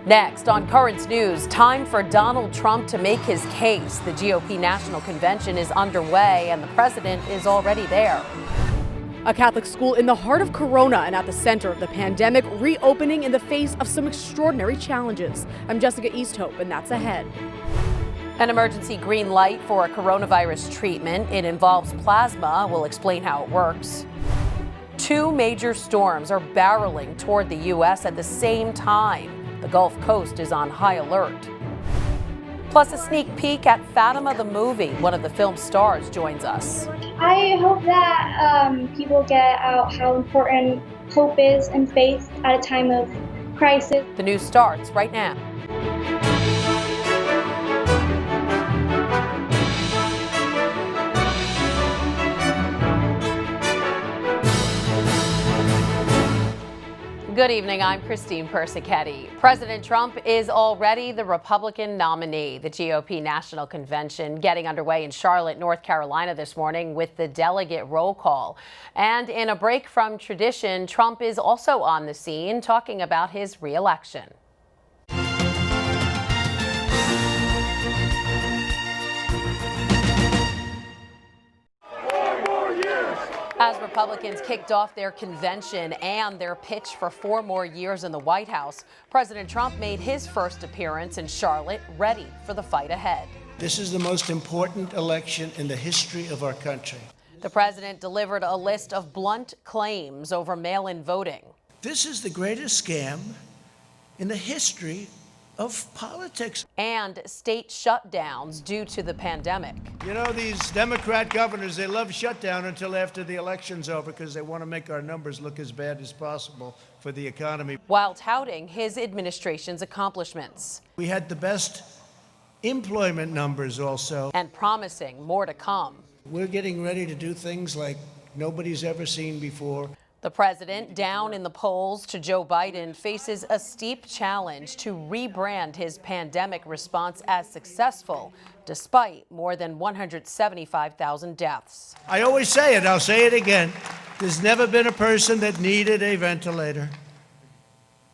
Next, on Currents News, time for Donald Trump to make his case. The GOP National Convention is underway and the president is already there. A Catholic school in the heart of Corona and at the center of the pandemic reopening in the face of some extraordinary challenges. I'm Jessica Easthope, and that's ahead. An emergency green light for a coronavirus treatment. It involves plasma. We'll explain how it works. Two major storms are barreling toward the U.S. at the same time. The Gulf Coast is on high alert. Plus a sneak peek at Fatima the movie. One of the film's stars joins us. I hope that people get out how important hope is and faith at a time of crisis. The news starts right now. Good evening, I'm Christine Persichetti. President Trump is already the Republican nominee. The GOP National Convention getting underway in Charlotte, North Carolina this morning with the delegate roll call. And in a break from tradition, Trump is also on the scene talking about his re-election. As Republicans kicked off their convention and their pitch for 4 more years in the White House, President Trump made his first appearance in Charlotte, ready for the fight ahead. This is the most important election in the history of our country. The president delivered a list of blunt claims over mail-in voting. This is the greatest scam in the history of politics. And state shutdowns due to the pandemic. You know, these Democrat governors, they love shutdown until after the election's over because they want to make our numbers look as bad as possible for the economy. While touting his administration's accomplishments. We had the best employment numbers also. And promising more to come. We're getting ready to do things like nobody's ever seen before. The president, down in the polls to Joe Biden, faces a steep challenge to rebrand his pandemic response as successful, despite more than 175,000 deaths. I always say it, I'll say it again. There's never been a person that needed a ventilator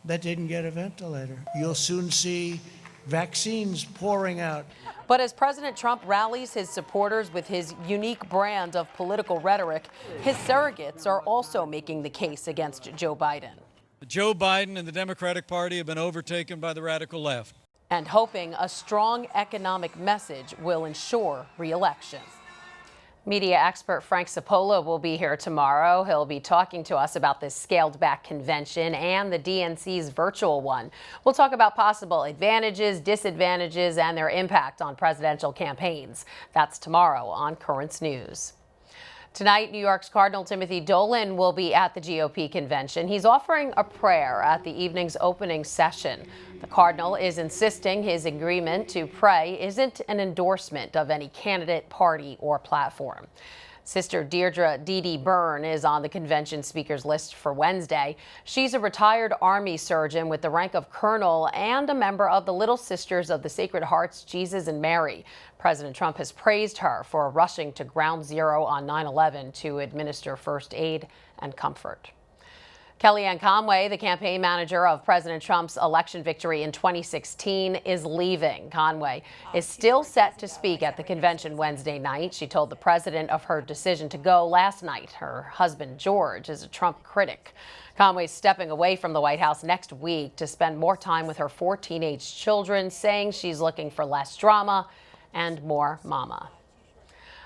that didn't get a ventilator. You'll soon see vaccines pouring out. But as President Trump rallies his supporters with his unique brand of political rhetoric, his surrogates are also making the case against Joe Biden. Joe Biden and the Democratic Party have been overtaken by the radical left. And hoping a strong economic message will ensure re-election. Media expert Frank Cipolla will be here tomorrow. He'll be talking to us about this scaled-back convention and the DNC's virtual one. We'll talk about possible advantages, disadvantages, and their impact on presidential campaigns. That's tomorrow on Currents News. Tonight, New York's Cardinal Timothy Dolan will be at the GOP convention. He's offering a prayer at the evening's opening session. The Cardinal is insisting his agreement to pray isn't an endorsement of any candidate, party, or platform. Sister Deirdre Dee Byrne is on the convention speakers list for Wednesday. She's a retired Army surgeon with the rank of colonel and a member of the Little Sisters of the Sacred Hearts, Jesus and Mary. President Trump has praised her for rushing to Ground Zero on 9/11 to administer first aid and comfort. Kellyanne Conway, the campaign manager of President Trump's election victory in 2016, is leaving. Conway is still set to speak at the convention Wednesday night. She told the president of her decision to go last night. Her husband, George, is a Trump critic. Conway's stepping away from the White House next week to spend more time with her 4 teenage children, saying she's looking for less drama and more mama.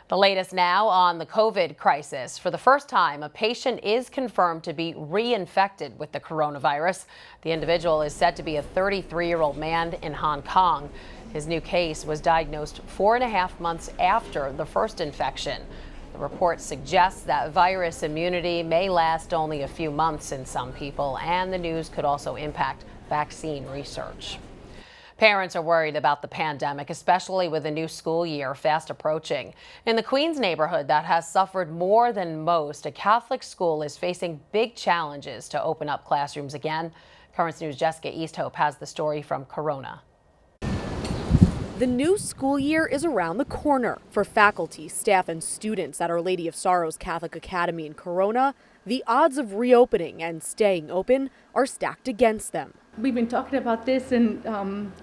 The latest now on the COVID crisis. For the first time, a patient is confirmed to be reinfected with the coronavirus. The individual is said to be a 33-year-old man in Hong Kong. His new case was diagnosed 4.5 months after the first infection. The report suggests that virus immunity may last only a few months in some people, and the news could also impact vaccine research. Parents are worried about the pandemic, especially with the new school year fast approaching. In the Queens neighborhood that has suffered more than most, a Catholic school is facing big challenges to open up classrooms again. Currents News' Jessica Easthope has the story from Corona. The new school year is around the corner. For faculty, staff, and students at Our Lady of Sorrows Catholic Academy in Corona, the odds of reopening and staying open are stacked against them. We've been talking about this and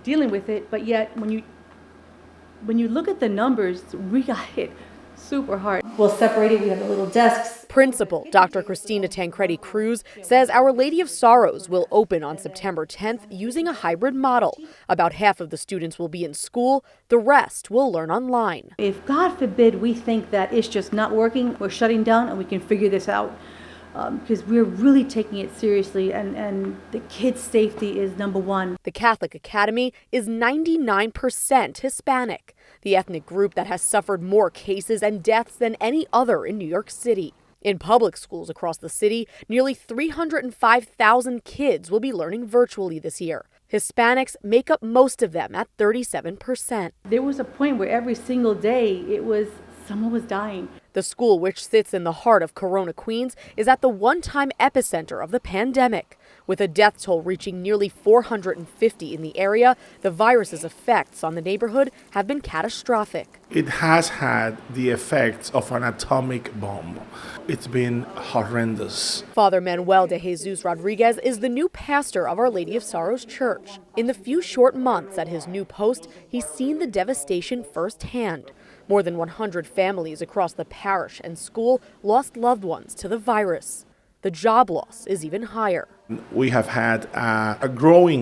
dealing with it, but yet when you look at the numbers, we got hit super hard. We'll separate it. We have the little desks. Principal Dr. Christina Tancredi Cruz says Our Lady of Sorrows will open on September 10th using a hybrid model. About half of the students will be in school, the rest will learn online. If God forbid we think that it's just not working, we're shutting down and we can figure this out. Because we're really taking it seriously, and the kids' safety is number one. The Catholic Academy is 99% Hispanic, the ethnic group that has suffered more cases and deaths than any other in New York City. In public schools across the city, nearly 305,000 kids will be learning virtually this year. Hispanics make up most of them at 37%. There was a point where every single day someone was dying. The school, which sits in the heart of Corona, Queens, is at the one-time epicenter of the pandemic. With a death toll reaching nearly 450 in the area, the virus's effects on the neighborhood have been catastrophic. It has had the effects of an atomic bomb. It's been horrendous. Father Manuel de Jesus Rodriguez is the new pastor of Our Lady of Sorrows Church. In the few short months at his new post, he's seen the devastation firsthand. More than 100 families across the parish and school lost loved ones to the virus. The job loss is even higher. We have had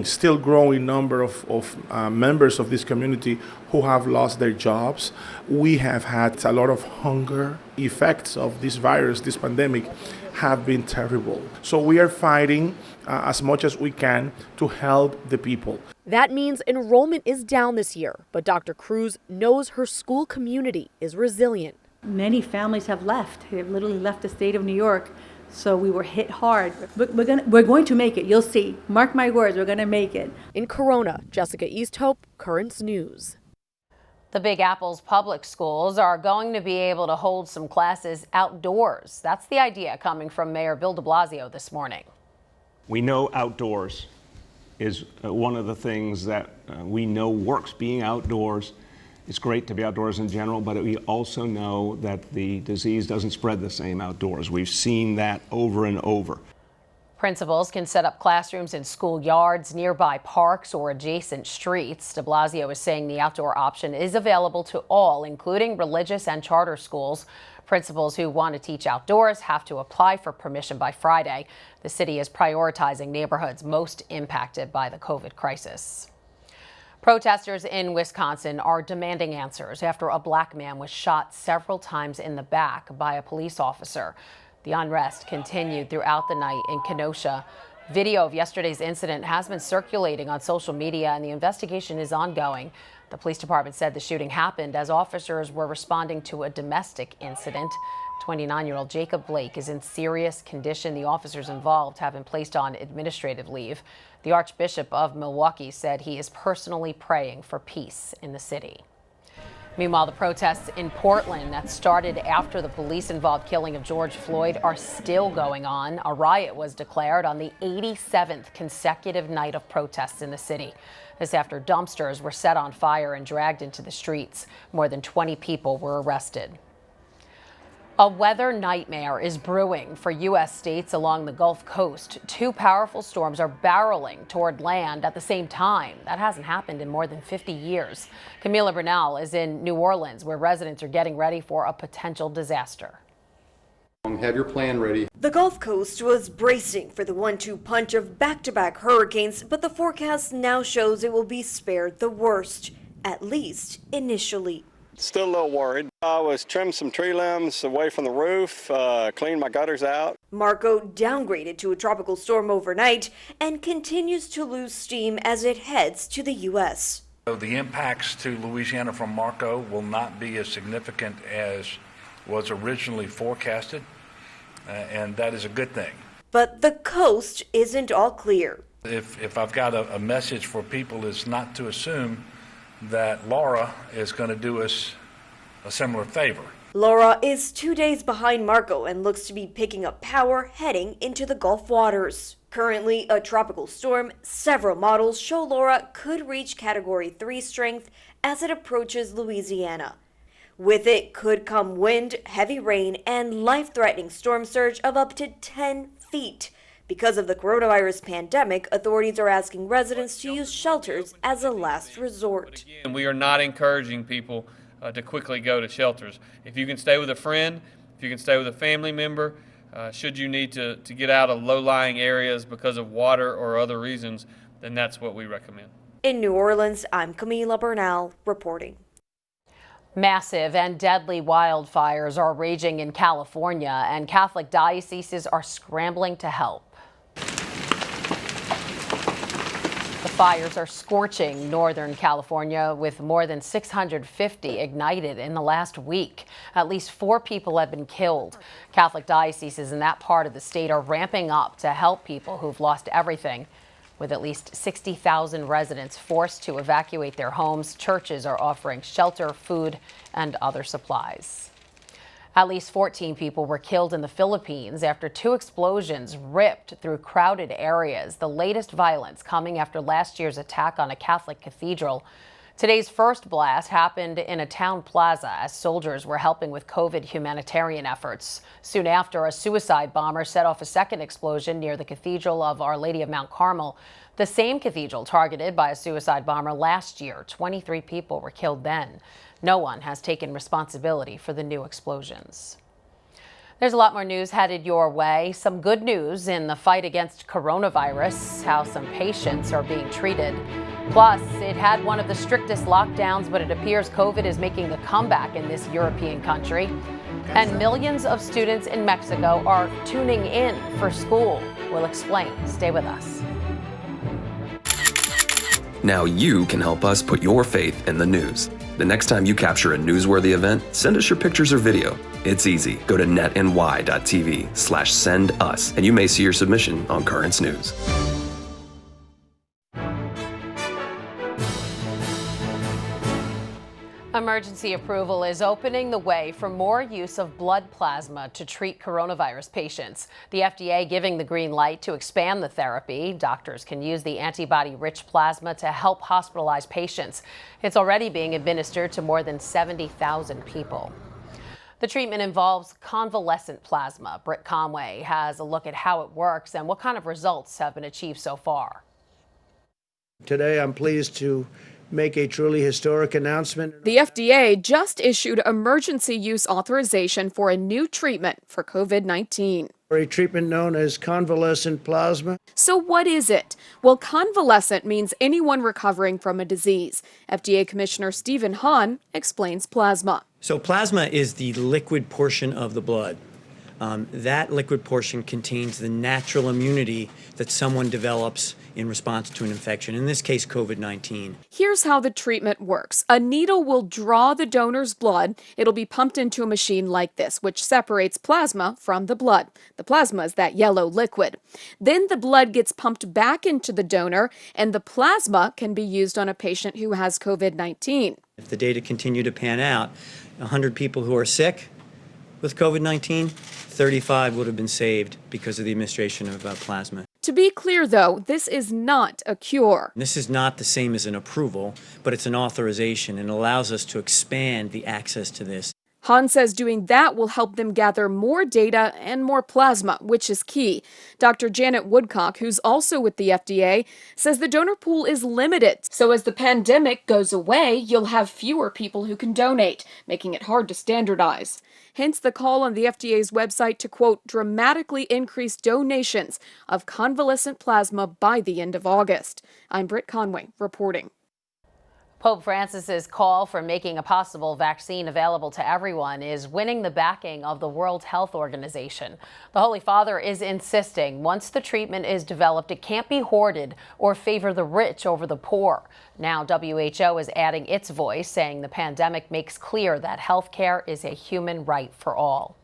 still growing number of members of this community who have lost their jobs. We have had a lot of hunger. Effects of this virus, this pandemic, have been terrible. So we are fighting as much as we can to help the people. That means enrollment is down this year, but Dr. Cruz knows her school community is resilient. Many families have left. They've literally left the state of New York. So we were hit hard. We're going to make it. You'll see. Mark my words, we're going to make it. In Corona, Jessica Easthope, Currents News. The Big Apple's public schools are going to be able to hold some classes outdoors. That's the idea coming from Mayor Bill de Blasio this morning. We know outdoors is one of the things that we know works, being outdoors. It's great to be outdoors in general, but we also know that the disease doesn't spread the same outdoors. We've seen that over and over. Principals can set up classrooms in schoolyards, nearby parks, or adjacent streets. De Blasio is saying the outdoor option is available to all, including religious and charter schools. Principals who want to teach outdoors have to apply for permission by Friday. The city is prioritizing neighborhoods most impacted by the COVID crisis. Protesters in Wisconsin are demanding answers after a black man was shot several times in the back by a police officer. The unrest continued throughout the night in Kenosha. Video of yesterday's incident has been circulating on social media, and the investigation is ongoing. The police department said the shooting happened as officers were responding to a domestic incident. 29-year-old Jacob Blake is in serious condition. The officers involved have been placed on administrative leave. The Archbishop of Milwaukee said he is personally praying for peace in the city. Meanwhile, the protests in Portland that started after the police-involved killing of George Floyd are still going on. A riot was declared on the 87th consecutive night of protests in the city. This after dumpsters were set on fire and dragged into the streets. More than 20 people were arrested. A weather nightmare is brewing for U.S. states along the Gulf Coast. Two powerful storms are barreling toward land at the same time. That hasn't happened in more than 50 years. Camila Bernal is in New Orleans, where residents are getting ready for a potential disaster. Have your plan ready. The Gulf Coast was bracing for the 1-2 punch of back-to-back hurricanes, but the forecast now shows it will be spared the worst, at least initially. Still a little worried. I was trimmed some tree limbs away from the roof, cleaned my gutters out. Marco downgraded to a tropical storm overnight and continues to lose steam as it heads to the U.S. The impacts to Louisiana from Marco will not be as significant as was originally forecasted, and that is a good thing. But the coast isn't all clear. If I've got a message for people, is not to assume that Laura is going to do us a similar favor. Laura is 2 days behind Marco and looks to be picking up power heading into the Gulf waters. Currently a tropical storm, several models show Laura could reach Category 3 strength as it approaches Louisiana. With it could come wind, heavy rain, and life-threatening storm surge of up to 10 feet. Because of the coronavirus pandemic, authorities are asking residents to use shelters as a last resort. And we are not encouraging people to quickly go to shelters. If you can stay with a friend, if you can stay with a family member, should you need to get out of low-lying areas because of water or other reasons, then that's what we recommend. In New Orleans, I'm Camila Bernal reporting. Massive and deadly wildfires are raging in California, and Catholic dioceses are scrambling to help. The fires are scorching Northern California, with more than 650 ignited in the last week. At least 4 people have been killed. Catholic dioceses in that part of the state are ramping up to help people who've lost everything. With at least 60,000 residents forced to evacuate their homes, churches are offering shelter, food, and other supplies. At least 14 people were killed in the Philippines after 2 explosions ripped through crowded areas, the latest violence coming after last year's attack on a Catholic cathedral. Today's first blast happened in a town plaza as soldiers were helping with COVID humanitarian efforts. Soon after, a suicide bomber set off a second explosion near the Cathedral of Our Lady of Mount Carmel, the same cathedral targeted by a suicide bomber last year. 23 people were killed then. No one has taken responsibility for the new explosions. There's a lot more news headed your way. Some good news in the fight against coronavirus, how some patients are being treated. Plus, it had one of the strictest lockdowns, but it appears COVID is making a comeback in this European country. And millions of students in Mexico are tuning in for school. We'll explain. Stay with us. Now you can help us put your faith in the news. The next time you capture a newsworthy event, send us your pictures or video. It's easy. Go to netny.tv/send us, and you may see your submission on Currents News. Emergency approval is opening the way for more use of blood plasma to treat coronavirus patients. The FDA giving the green light to expand the therapy. Doctors can use the antibody-rich plasma to help hospitalized patients. It's already being administered to more than 70,000 people. The treatment involves convalescent plasma. Britt Conway has a look at how it works and what kind of results have been achieved so far. Today, I'm pleased to make a truly historic announcement. The FDA just issued emergency use authorization for a new treatment for COVID-19. For a treatment known as convalescent plasma. So what is it? Well, convalescent means anyone recovering from a disease. FDA Commissioner Stephen Hahn explains plasma. So plasma is the liquid portion of the blood. That liquid portion contains the natural immunity that someone develops in response to an infection, in this case, COVID-19. Here's how the treatment works. A needle will draw the donor's blood. It'll be pumped into a machine like this, which separates plasma from the blood. The plasma is that yellow liquid. Then the blood gets pumped back into the donor, and the plasma can be used on a patient who has COVID-19. If the data continue to pan out, 100 people who are sick with COVID-19, 35 would have been saved because of the administration of plasma. To be clear, though, this is not a cure. This is not the same as an approval, but it's an authorization and allows us to expand the access to this. Hahn says doing that will help them gather more data and more plasma, which is key. Dr. Janet Woodcock, who's also with the FDA, says the donor pool is limited. So as the pandemic goes away, you'll have fewer people who can donate, making it hard to standardize. Hence the call on the FDA's website to, quote, dramatically increase donations of convalescent plasma by the end of August. I'm Britt Conway reporting. Pope Francis's call for making a possible vaccine available to everyone is winning the backing of the World Health Organization. The Holy Father is insisting once the treatment is developed, it can't be hoarded or favor the rich over the poor. Now, WHO is adding its voice, saying the pandemic makes clear that health care is a human right for all.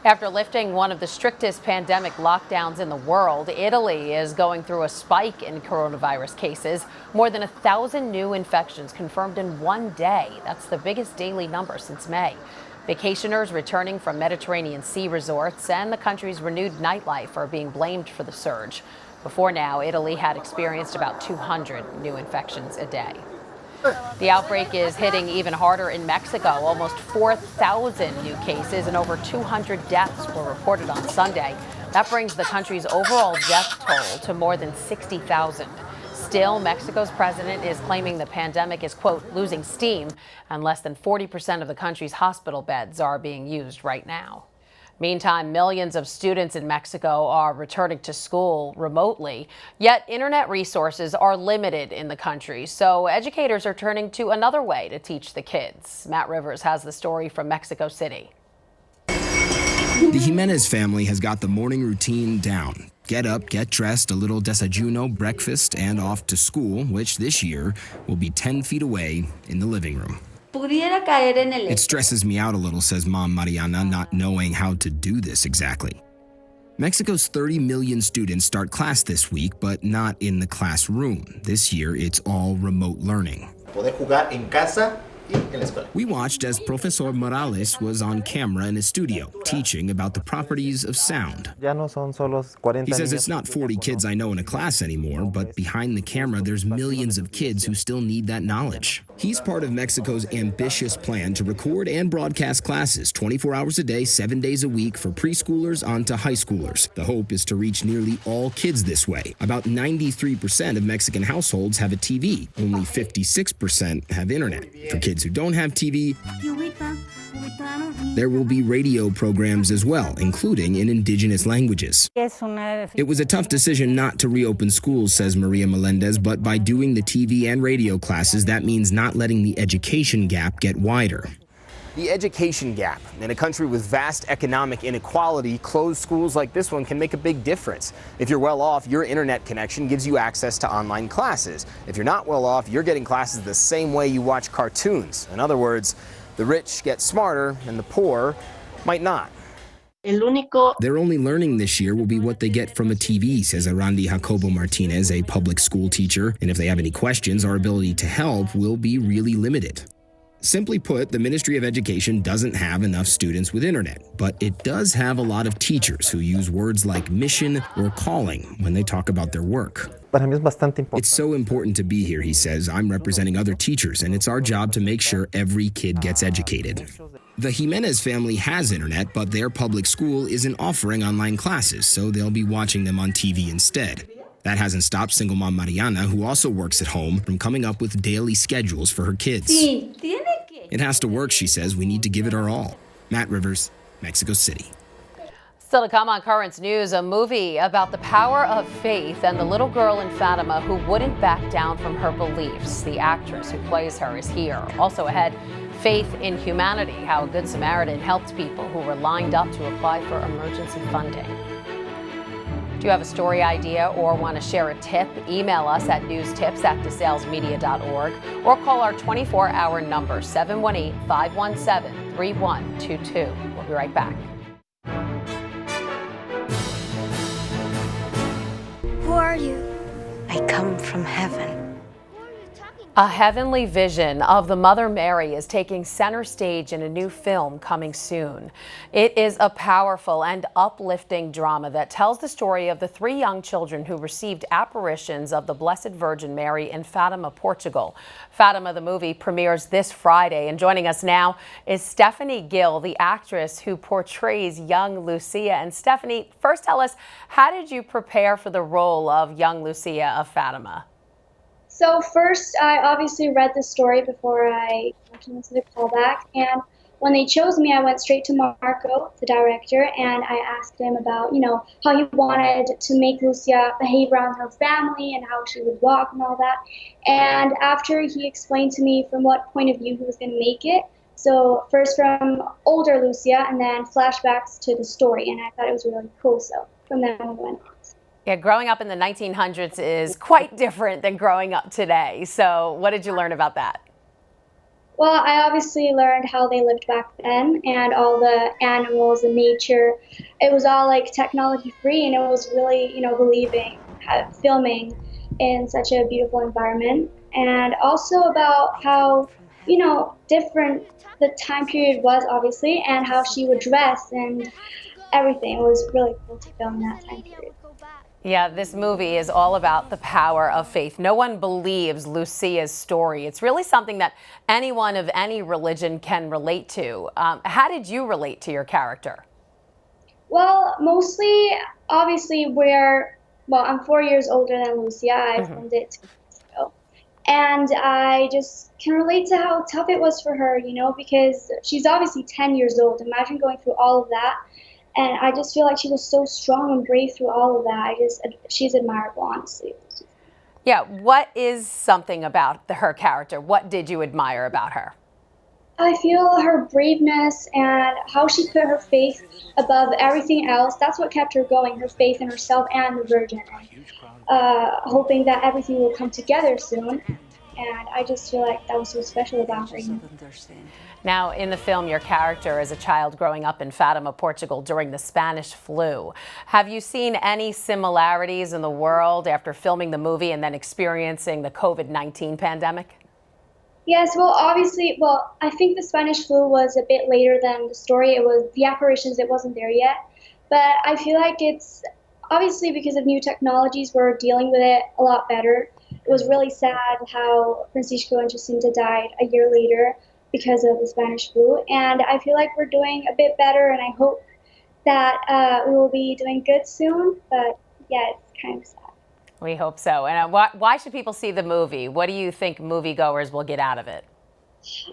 After lifting one of the strictest pandemic lockdowns in the world, Italy is going through a spike in coronavirus cases. More than 1,000 new infections confirmed in one day. That's the biggest daily number since May. Vacationers returning from Mediterranean Sea resorts and the country's renewed nightlife are being blamed for the surge. Before now, Italy had experienced about 200 new infections a day. The outbreak is hitting even harder in Mexico. Almost 4,000 new cases and over 200 deaths were reported on Sunday. That brings the country's overall death toll to more than 60,000. Still, Mexico's president is claiming the pandemic is, quote, losing steam, and less than 40% of the country's hospital beds are being used right now. Meantime, millions of students in Mexico are returning to school remotely, yet internet resources are limited in the country, so educators are turning to another way to teach the kids. Matt Rivers has the story from Mexico City. The Jiménez family has got the morning routine down. Get up, get dressed, a little desayuno, breakfast, and off to school, which this year will be 10 feet away in the living room. It stresses me out a little, says Mom Mariana, not knowing how to do this exactly. Mexico's 30 million students start class this week, but not in the classroom. This year, it's all remote learning. We watched as Professor Morales was on camera in his studio, teaching about the properties of sound. He says it's not 40 kids I know in a class anymore, but behind the camera there's millions of kids who still need that knowledge. He's part of Mexico's ambitious plan to record and broadcast classes 24 hours a day, 7 days a week for preschoolers on to high schoolers. The hope is to reach nearly all kids this way. About 93% of Mexican households have a TV. Only 56% have internet. For kids who don't have TV, there will be radio programs as well, including in indigenous languages. It was a tough decision not to reopen schools, says Maria Melendez, but by doing the TV and radio classes, that means not letting the education gap get wider. The education gap. In a country with vast economic inequality, closed schools like this one can make a big difference. If you're well off, your internet connection gives you access to online classes. If you're not well off, you're getting classes the same way you watch cartoons. In other words, the rich get smarter and the poor might not. Their only learning this year will be what they get from a TV, says ERANDI JACOBO Martinez, a public school teacher. And if they have any questions, our ability to help will be really limited. Simply put, the Ministry of Education doesn't have enough students with internet, but it does have a lot of teachers who use words like mission or calling when they talk about their work. It's so important to be here, he says. I'm representing other teachers, and it's our job to make sure every kid gets educated. The Jiménez family has internet, but their public school isn't offering online classes, so they'll be watching them on TV instead. That hasn't stopped single mom Mariana, who also works at home, from coming up with daily schedules for her kids. It has to work, she says. We need to give it our all. Matt Rivers, Mexico City. Still to come on Currents News, a movie about the power of faith and the little girl in Fatima who wouldn't back down from her beliefs. The actress who plays her is here. Also ahead, faith in humanity, how a Good Samaritan helped people who were lined up to apply for emergency funding. Do you have a story idea or want to share a tip? Email us at newstips@desalesmedia.org or call our 24-hour number, 718-517-3122. We'll be right back. Who are you? I come from heaven. A heavenly vision of the Mother Mary is taking center stage in a new film coming soon. It is a powerful and uplifting drama that tells the story of the 3 young children who received apparitions of the Blessed Virgin Mary in Fatima, Portugal. Fatima, the movie, premieres this Friday, and joining us now is Stephanie Gill, the actress who portrays young Lucia. And Stephanie, first tell us, how did you prepare for the role of young Lucia of Fatima? So first, I obviously read the story before I came into the callback, and when they chose me, I went straight to Marco, the director, and I asked him about, how he wanted to make Lucia behave around her family and how she would walk and all that. And after he explained to me from what point of view he was going to make it, so first from older Lucia and then flashbacks to the story, and I thought it was really cool, so from then we went on. Yeah, growing up in the 1900s is quite different than growing up today. So what did you learn about that? Well, I obviously learned how they lived back then and all the animals and nature. It was all like technology free, and it was really, filming in such a beautiful environment. And also about how, different the time period was, obviously, and how she would dress and everything. It was really cool to film in that time period. Yeah, this movie is all about the power of faith. No one believes Lucia's story. It's really something that anyone of any religion can relate to. How did you relate to your character? Well, mostly, obviously, I'm 4 years older than Lucia. I filmed it 2 years ago. And I just can relate to how tough it was for her, because she's obviously 10 years old. Imagine going through all of that. And I just feel like she was so strong and brave through all of that. She's admirable, honestly. Yeah, what is something about her character? What did you admire about her? I feel her braveness and how she put her faith above everything else. That's what kept her going, her faith in herself and the Virgin. Hoping that everything will come together soon. And I just feel like that was so special about her. Now, in the film, your character is a child growing up in Fatima, Portugal during the Spanish flu. Have you seen any similarities in the world after filming the movie and then experiencing the COVID-19 pandemic? Yes, obviously, I think the Spanish flu was a bit later than the story. It was the apparitions, it wasn't there yet. But I feel like it's obviously because of new technologies, we're dealing with it a lot better. It was really sad how Francisco and Jacinta died a year later because of the Spanish flu. And I feel like we're doing a bit better, and I hope that we will be doing good soon. But yeah, it's kind of sad. We hope so. And why should people see the movie? What do you think moviegoers will get out of it?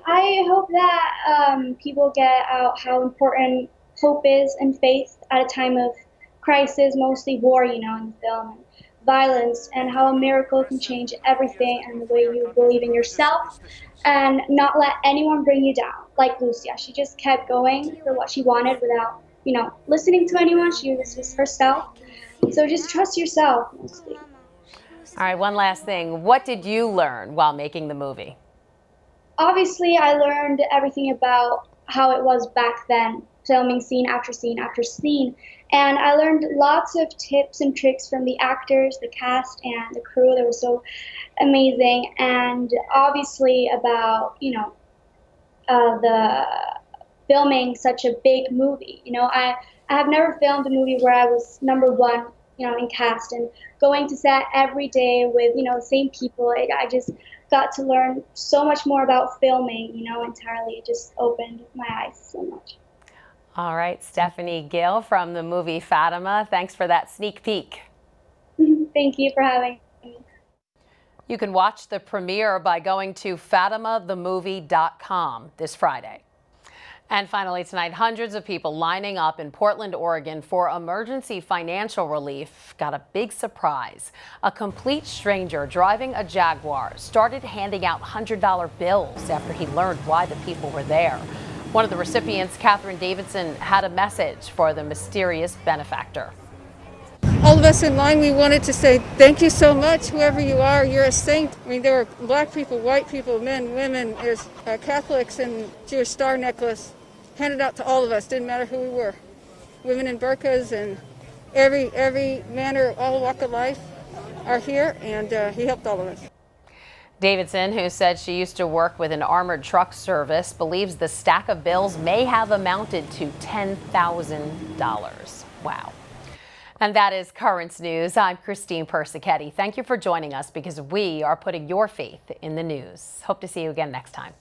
I hope that people get out how important hope is and faith at a time of crisis, mostly war, in the film, and violence, and how a miracle can change everything and the way you believe in yourself and not let anyone bring you down. Like Lucia, she just kept going for what she wanted without, listening to anyone. She was just herself. So just trust yourself, mostly. All right, one last thing. What did you learn while making the movie? Obviously, I learned everything about how it was back then, filming scene after scene after scene. And I learned lots of tips and tricks from the actors, the cast, and the crew. They were so amazing. And obviously about, the filming such a big movie. I have never filmed a movie where I was #1, in cast, and going to set every day with, the same people. I just got to learn so much more about filming, entirely. It just opened my eyes so much. All right, Stephanie Gill from the movie Fatima. Thanks for that sneak peek. Thank you for having me. You can watch the premiere by going to fatimathemovie.com this Friday. And finally tonight, hundreds of people lining up in Portland, Oregon for emergency financial relief got a big surprise. A complete stranger driving a Jaguar started handing out $100 bills after he learned why the people were there. One of the recipients, Catherine Davidson, had a message for the mysterious benefactor. All of us in line, we wanted to say thank you so much, whoever you are, you're a saint. I mean, there were black people, white people, men, women, there's Catholics, and Jewish star necklace handed out to all of us, didn't matter who we were. Women in burqas and every manner, all walk of life are here, and he helped all of us. Davidson, who said she used to work with an armored truck service, believes the stack of bills may have amounted to $10,000. Wow. And that is Currents News. I'm Christine Persichetti. Thank you for joining us because we are putting your faith in the news. Hope to see you again next time.